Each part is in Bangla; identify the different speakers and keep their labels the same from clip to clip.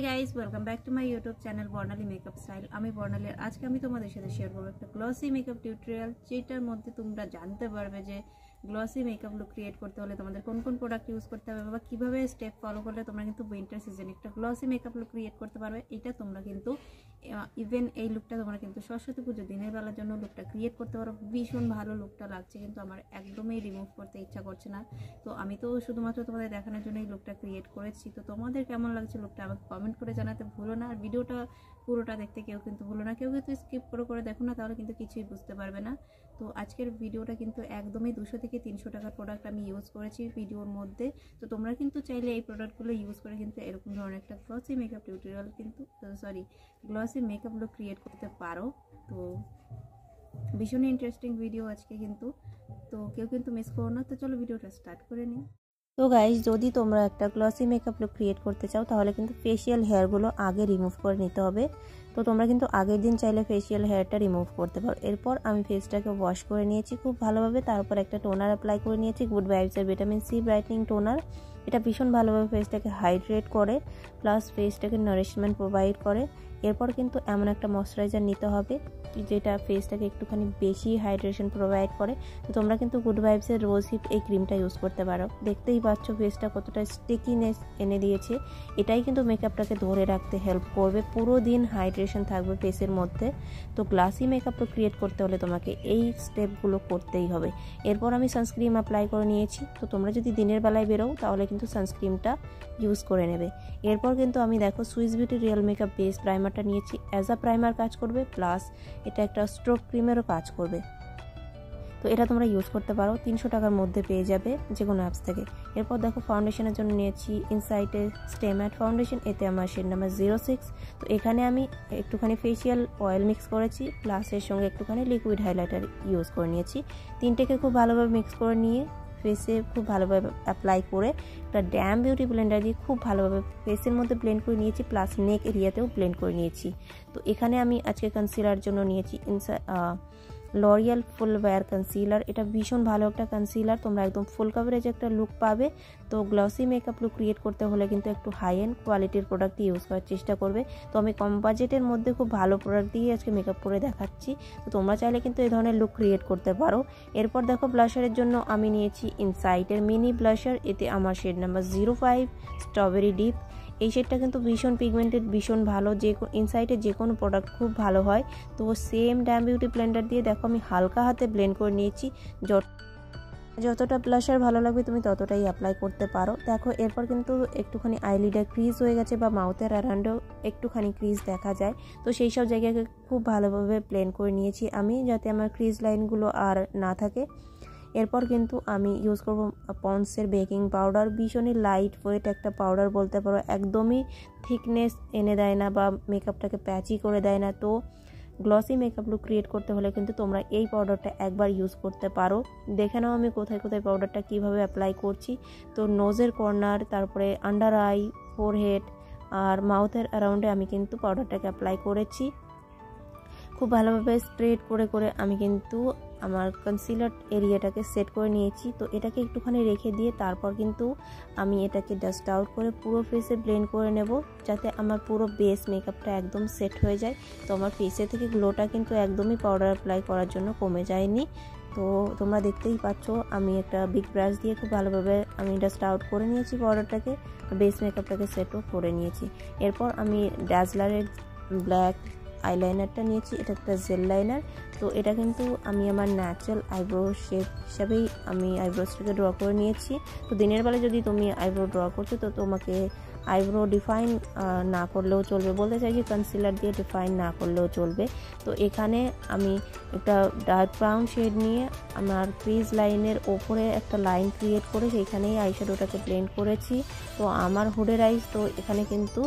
Speaker 1: Guys, welcome back to my YouTube channel Barnali makeup style. আমি বর্ণালী। আজকে আমি তোমাদের সাথে শেয়ার করবো একটা গ্লসি মেকআপ টিউটোরিয়াল, যেটার মধ্যে তোমরা জানতে পারবে যে গ্লসি মেকআপ লুক ক্রিয়েট করতে হলে তোমাদের কোন কোন প্রোডাক্ট ইউজ করতে হবে বা কীভাবে স্টেপ ফলো করলে তোমরা কিন্তু উইন্টার সিজনে একটা গ্লসি মেকআপ লুক ক্রিয়েট করতে পারবে। এটা তোমরা কিন্তু ইভেন এই লুকটা তোমরা কিন্তু সরস্বতী পুজো দিনের বেলার জন্য লুকটা ক্রিয়েট করতে পারো। ভীষণ ভালো লুকটা লাগছে, কিন্তু আমার একদমই রিমুভ করতে ইচ্ছা করছে না। তো আমি তো শুধুমাত্র তোমাদের দেখানোর জন্য এই লুকটা ক্রিয়েট করেছি। তো তোমাদের কেমন লাগছে লুকটা আমাকে কমেন্ট করে জানাতে ভুলো না। আর ভিডিওটা পুরোটা দেখতে কেউ কিন্তু ভুলো না, কেউ কিন্তু স্কিপ করে দেখো না, তাহলে কিন্তু কিছুই বুঝতে পারবে না। তো আজকের ভিডিওটা কিন্তু একদমই 200 থেকে 300 টাকার প্রোডাক্ট আমি ইউজ করেছি ভিডিওর মধ্যে। তো তোমরা কিন্তু চাইলে এই প্রোডাক্টগুলো ইউজ করে কিন্তু এরকম ধরনের একটা গ্লসি মেকআপ টিউটোরিয়াল কিন্তু গ্লসি মেকআপ লুক ক্রিয়েট করতে পারো। তো ভীষণ ইন্টারেস্টিং ভিডিও আজকে কিন্তু, তো কেউ কিন্তু মিস করো না। তো চলো ভিডিওটা স্টার্ট করে নিই। তো গাইস, যদি তোমরা একটা গ্লসি মেকআপ লুক ক্রিয়েট করতে চাও তাহলে কিন্তু ফেশিয়াল হেয়ারগুলো আগে রিমুভ করে নিতে হবে। তো তোমরা কিন্তু আগের দিন চাইলে ফেশিয়াল হেয়ারটা রিমুভ করতে পারো। এরপর আমি ফেসটাকে ওয়াশ করে নিয়েছি খুব ভালোভাবে। তারপর একটা টোনার অ্যাপ্লাই করে নিয়েছি, গুড ভাইবসের ভিটামিন সি ব্রাইটনিং টোনার। এটা ভীষণ ভালোভাবে ফেসটাকে হাইড্রেট করে, প্লাস ফেসটাকে নারিশমেন্ট প্রোভাইড করে। এরপর কিন্তু এমন একটা ময়শ্চারাইজার নিতে হবে যেটা ফেসটাকে একটুখানি বেশি হাইড্রেশন প্রোভাইড করে। তো তোমরা কিন্তু গুড ভাইবসের রোজ হিপ এই ক্রিমটা ইউজ করতে পারো। দেখতেই পাচ্ছ ফেসটা কতটা স্টিকিনেস এনে দিয়েছে। এটাই কিন্তু মেকআপটাকে ধরে রাখতে হেল্প করবে, পুরো দিন হাইড্রেশন থাকবে ফেসের মধ্যে। তো গ্লাসি মেকআপটা ক্রিয়েট করতে হলে তোমাকে এই স্টেপগুলো করতেই হবে। এরপর আমি সানস্ক্রিন অ্যাপ্লাই করে নিয়েছি। তো তোমরা যদি দিনের বেলায় বেরো তাহলে কিন্তু সানস্ক্রিনটা ইউজ করে নেবে। এরপর কিন্তু আমি দেখো Swiss beauty real makeup base প্রাইমারটা নিয়েছি। অ্যাজ আ প্রাইমার কাজ করবে, প্লাস এটা একটা স্ট্রোক ক্রিমেরও কাজ করবে। তো এটা তোমরা ইউজ করতে পারো, 300 টাকার মধ্যে পেয়ে যাবে যে কোনো অ্যাপস থেকে। এরপর দেখো ফাউন্ডেশনের জন্য নিয়েছি ইনসাইটের স্টে ম্যাট ফাউন্ডেশন। এতে আমার শেড নাম্বার 06। তো এখানে আমি একটুখানি ফেশিয়াল অয়েল মিক্স করেছি, প্লাস এর সঙ্গে একটুখানি লিকুইড হাইলাইটার ইউজ করে নিয়েছি। তিনটেকে খুব ভালোভাবে মিক্স করে নিয়ে ফেসে খুব ভালোভাবে অ্যাপ্লাই করে একটা ড্যাম বিউটি ব্লেন্ডার দিয়ে খুব ভালোভাবে ফেসের মধ্যে ব্লেন্ড করে নিয়েছি, প্লাস নেক এরিয়াতেও ব্লেন্ড করে নিয়েছি। তো এখানে আমি আজকে কনসিলার জন্য নিয়েছি লরিয়াল ফুল ওয়্যার কনসিলার। এটা ভীষণ ভালো একটা কনসিলার, তোমরা একদম ফুল কভারেজ একটা লুক পাবে। তো গ্লসি মেকআপ লুক ক্রিয়েট করতে হলে কিন্তু একটু হাই এন্ড কোয়ালিটির প্রোডাক্ট ইউজ করার চেষ্টা করবে। তো আমি কম বাজেটের মধ্যে খুব ভালো প্রোডাক্ট দিয়ে আজকে মেকআপ করে দেখাচ্ছি। তো তোমরা চাইলে কিন্তু এই ধরনের লুক ক্রিয়েট করতে পারো। এরপর দেখো ব্লাশারের জন্য আমি নিয়েছি ইনসাইটের মিনি ব্লাশার। এতে আমার শেড নাম্বার 05 স্ট্রবেরি ডিপ। এই শেডটা কিন্তু ভীষণ পিগমেন্টেড, ভীষণ ভালো, যে ইনসাইটের যে কোনো প্রোডাক্ট খুব ভালো হয়। তো সেম ড্যাম বিউটি ব্লেন্ডার দিয়ে দেখো আমি হালকা হাতে ব্লেন্ড করে নিয়েছি। যতটা ব্লাশার ভালো লাগবে তুমি ততটাই অ্যাপ্লাই করতে পারো। দেখো এরপর কিন্তু একটুখানি আইলিডার ক্রিজ হয়ে গেছে বা মাউথের অ্যারাউন্ডেও একটুখানি ক্রিজ দেখা যায়। তো সেই সব জায়গাকে খুব ভালোভাবে ব্লেন্ড করে নিয়েছি আমি, যাতে আমার ক্রিজ লাইনগুলো আর না থাকে। এরপর কিন্তু আমি ইউজ করব পন্ডসের বেকিং পাউডার। ভীষণই লাইট ওয়েট একটা পাউডার বলতে পারো, একদমই থিকনেস এনে দেয় না বা মেকআপটাকে প্যাচি করে দেয় না। তো গ্লসি মেকআপ লুক ক্রিয়েট করতে হলে কিন্তু তোমরা এই পাউডারটা একবার ইউজ করতে পারো। দেখে নাও আমি কোথায় কোথায় পাউডারটা কিভাবে অ্যাপ্লাই করছি। তো নোজের কর্নার, তারপরে আন্ডার আই, ফোরহেড আর মাউথের অ্যারাউন্ডে আমি কিন্তু পাউডারটাকে অ্যাপ্লাই করেছি। খুব ভালোভাবে স্প্রেড করে করে আমি কিন্তু আমার কনসিলার এরিয়াটাকে সেট করে নিয়েছি। তো এটাকে একটুখানি রেখে দিয়ে তারপর কিন্তু আমি এটাকে ডাস্ট আউট করে পুরো ফেসে ব্লেন্ড করে নেব, যাতে আমার পুরো বেস মেকআপটা একদম সেট হয়ে যায়। তো আমার ফেসে থেকে গ্লোটা কিন্তু একদমই পাউডার অ্যাপ্লাই করার জন্য কমে যায়নি। তো তোমরা দেখতেই পাচ্ছ আমি একটা বিগ ব্রাশ দিয়ে খুব ভালোভাবে আমি ডাস্ট আউট করে নিয়েছি পাউডারটাকে, বেস মেকআপটাকে সেটও করে নিয়েছি। এরপর আমি ড্যাজলারের ব্ল্যাক আইলাইনারটা নিয়েছি। এটা একটা জেল লাইনার। তো এটা কিন্তু আমি আমার ন্যাচারাল আইব্রো শেপ হিসাবেই আমি আইব্রোসটাকে ড্র করে নিয়েছি। তো দিনের বেলা যদি তুমি আইব্রো ড্র করছো তো তোমাকে আইব্রো ডিফাইন না করলেও চলবে, বলতে চাই যে কনসিলার দিয়ে ডিফাইন না করলেও চলবে। তো এখানে আমি একটা ডার্ক ব্রাউন শেড নিয়ে আমার ক্রিজ লাইনের ওপরে একটা লাইন ক্রিয়েট করে সেইখানেই আইশ্যাডোটাকে ব্লেন্ড করেছি। তো আমার হুডের আইস, তো এখানে কিন্তু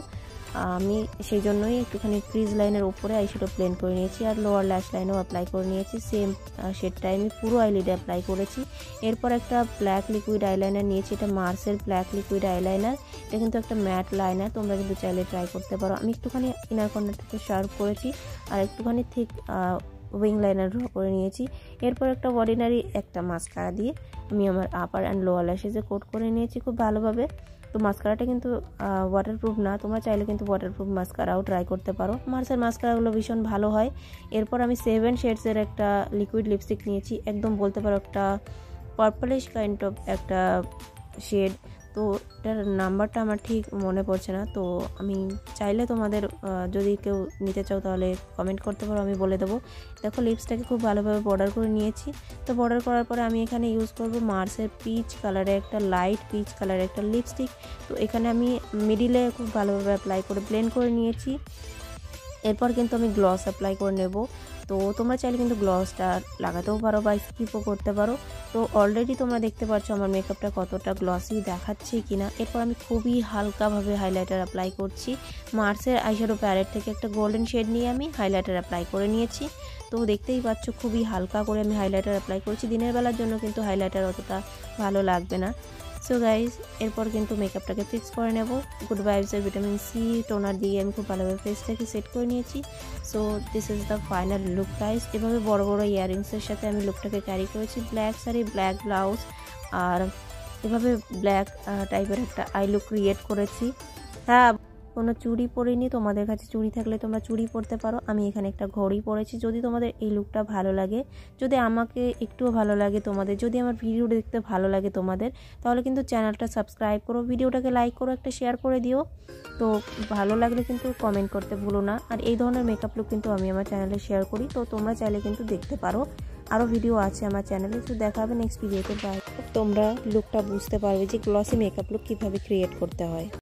Speaker 1: আমি সেই জন্যই একটুখানি ক্রিজ লাইনের উপরে আইশ্যাডো ব্লেন্ড করে নিয়েছি, আর লোয়ার ল্যাশ লাইনও অ্যাপ্লাই করে নিয়েছি। সেম শেডটাই আমি পুরো আইলিডে অ্যাপ্লাই করেছি। এরপর একটা ব্ল্যাক লিকুইড আইলাইনার নিয়েছি। এটা মার্সের ব্ল্যাক লিকুইড আইলাইনার। এটা কিন্তু একটা ম্যাট লাইনার, তোমরা কিন্তু চাইলে ট্রাই করতে পারো। আমি একটুখানি ইনার কর্নারটাকে শার্প করেছি আর একটুখানি থিক উইং লাইনার ড্র করে নিয়েছি। এরপর একটা অর্ডিনারি একটা মাস্কারা দিয়ে আমি আমার আপার অ্যান্ড লোয়ার ল্যাশেসে কোট করে নিয়েছি খুব ভালোভাবে। তো মাস্কারাটা কিন্তু ওয়াটারপ্রুফ না, তোমরা চাইলে কিন্তু ওয়াটারপ্রুফ মাস্কারাও ট্রাই করতে পারো। মার্সের মাস্কারাগুলো ভীষণ ভালো হয়। এরপর আমি 7 শেডসের একটা লিকুইড লিপস্টিক নিয়েছি, একদম বলতে পারো একটা পার্পলিশ কাইন্ড অফ একটা শেড। তো এটার নাম্বারটা আমার ঠিক মনে পড়ছে না, তো আমি চাইলে তোমাদের যদি কেউ নিতে চাও তাহলে কমেন্ট করতে পারো, আমি বলে দেবো। দেখো লিপসটাকে খুব ভালোভাবে বর্ডার করে নিয়েছি। তো বর্ডার করার পরে আমি এখানে ইউজ করব মার্সের পিচ কালারের একটা লাইট পিচ কালারের একটা লিপস্টিক। তো এখানে আমি মিডিলে খুব ভালোভাবে অ্যাপ্লাই করে ব্লেন্ড করে নিয়েছি। এরপর কিন্তু আমি গ্লস অ্যাপ্লাই করে নেব। তো তোমরা চাইলে কিন্তু গ্লসটা লাগাতেও পারো বা স্কিপও করতে পারো। তো অলরেডি তোমরা দেখতে পাচ্ছ আমার মেকআপটা কতটা গ্লসি দেখাচ্ছে কিনা। এরপর আমি খুবই হালকাভাবে হাইলাইটার অ্যাপ্লাই করছি। মার্সের আইশ্যাডো প্যালেট থেকে একটা গোল্ডেন শেড নিয়ে আমি হাইলাইটার অ্যাপ্লাই করে নিয়েছি। তো দেখতেই পাচ্ছ খুবই হালকা করে আমি হাইলাইটার অ্যাপ্লাই করছি। দিনের বেলার জন্য কিন্তু হাইলাইটার অতটা ভালো লাগবে না। সো গাইজ এরপর কিন্তু মেকআপটাকে ফিক্স করে নেব। গুড ভাইবসের ভিটামিন সি টোনার দিয়ে আমি খুব ভালোভাবে ফেসটাকে সেট করে নিয়েছি। So this is the final look guys. এভাবে বড় বড় ইয়াররিংসের সাথে আমি লুকটাকে ক্যারি করেছি। ব্ল্যাক শাড়ি, ব্ল্যাক ব্লাউজ, আর এভাবে ব্ল্যাক টাইপের একটা আই লুক ক্রিয়েট করেছি। হ্যাঁ, কোনো চুড়ি পরিনি, তোমাদের কাছে চুড়ি থাকলে তোমরা চুড়ি পরতে পারো। আমি এখানে একটা ঘড়ি পরেছি। যদি তোমাদের এই লুকটা ভালো লাগে, যদি আমাকে একটুও ভালো লাগে তোমাদের, যদি আমার ভিডিও দেখতে ভালো লাগে তোমাদের, তাহলে কিন্তু চ্যানেলটা সাবস্ক্রাইব করো, ভিডিওটাকে লাইক করো, একটা শেয়ার করে দিও। তো ভালো লাগলে কিন্তু কমেন্ট করতে ভুলো না। আর এই ধরনের মেকআপ লুক কিন্তু আমি আমার চ্যানেলে শেয়ার করি, তো তোমরা চাইলে কিন্তু দেখতে পারো। আরও ভিডিও আছে আমার চ্যানেলে, তো দেখা হবে নেক্সট ভিডিওতে। তোমরা লুকটা বুঝতে পারবে যে গ্লসি মেকআপ লুক কীভাবে ক্রিয়েট করতে হয়।